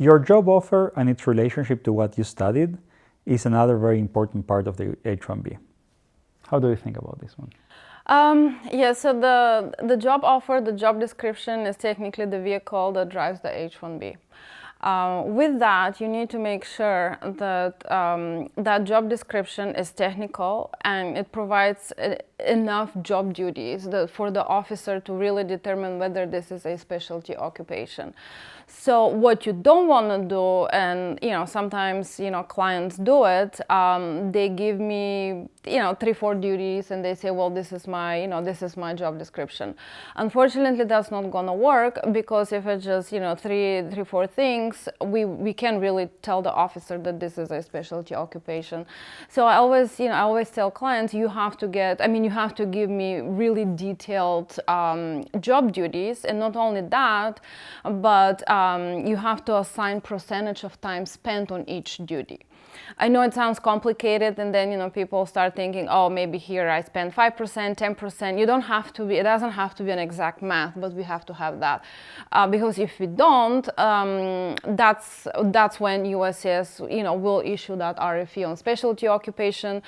Your job offer and its relationship to what you studied is another very important part of the H-1B. How do you think about this one? Yeah, so the job offer, the job description is technically the vehicle that drives the H-1B. With that, you need to make sure that that job description is technical and it provides enough job duties for the officer to really determine whether this is a specialty occupation. So what you don't want to do, and sometimes clients do it, they give me 3-4 duties and they say, well, this is my job description. Unfortunately, that's not going to work, because if it's just 3-4 things, we can't really tell the officer that this is a specialty occupation. So I always tell clients, you have to give me really detailed job duties, and not only that, but you have to assign percentage of time spent on each duty. I know it sounds complicated, and then people start thinking, oh, maybe here I spend 5%, 10%. You don't have to be. It doesn't have to be an exact math, but we have to have that, because if we don't, that's when USCIS will issue that RFE on specialty occupation,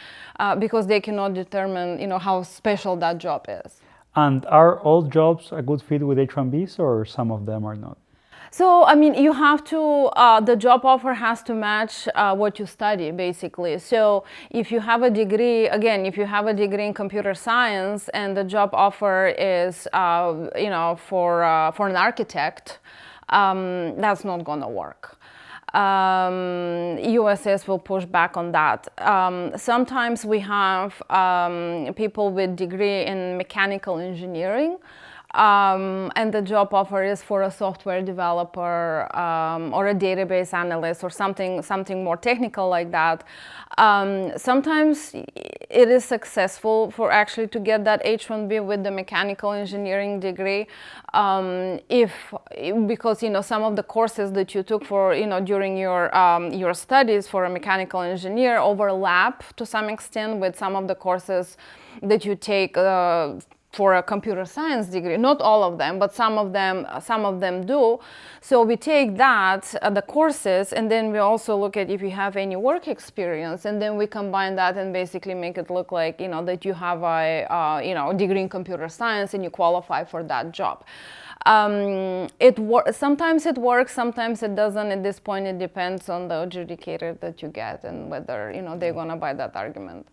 because they cannot determine how special that job is. And are all jobs a good fit with H-1Bs, or some of them are not? So, you have to, the job offer has to match what you study, basically. So, if you have a degree, again, if you have a degree in computer science and the job offer is, for an architect, that's not going to work. USCIS will push back on that. Sometimes we have people with degree in mechanical engineering, and the job offer is for a software developer or a database analyst or something more technical like that. Sometimes it is successful for actually to get that H-1B with the mechanical engineering degree, because some of the courses that you took for during your studies for a mechanical engineer overlap to some extent with some of the courses that you take for a computer science degree. Not all of them, but some of them do. So we take that, the courses, and then we also look at if you have any work experience, and then we combine that and basically make it look like that you have a degree in computer science and you qualify for that job. Sometimes it works, sometimes it doesn't. At this point, it depends on the adjudicator that you get and whether they're gonna buy that argument.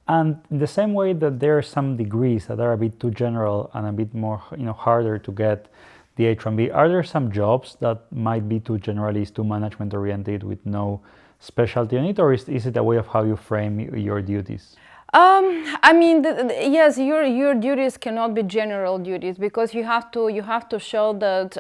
And in the same way that there are some degrees that are a bit too general and a bit more, harder to get the H-1B, are there some jobs that might be too generalist, too management oriented with no specialty on it, or is it a way of how you frame your duties? Yes, your duties cannot be general duties, because you have to show that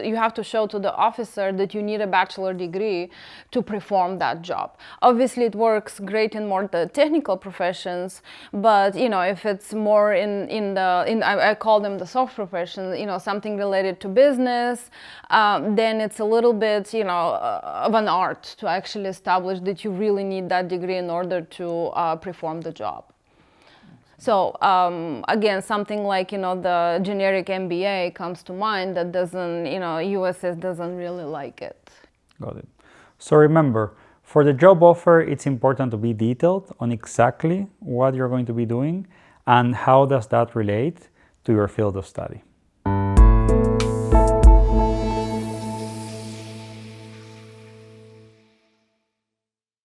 you have to show to the officer that you need a bachelor degree to perform that job. Obviously, it works great in more the technical professions, but if it's more in I call them the soft professions, something related to business, then it's a little bit of an art to actually establish that you really need that degree in order to perform the job. So again, something like the generic MBA comes to mind that doesn't, USCIS doesn't really like it. Got it. So remember, for the job offer, it's important to be detailed on exactly what you're going to be doing and how does that relate to your field of study.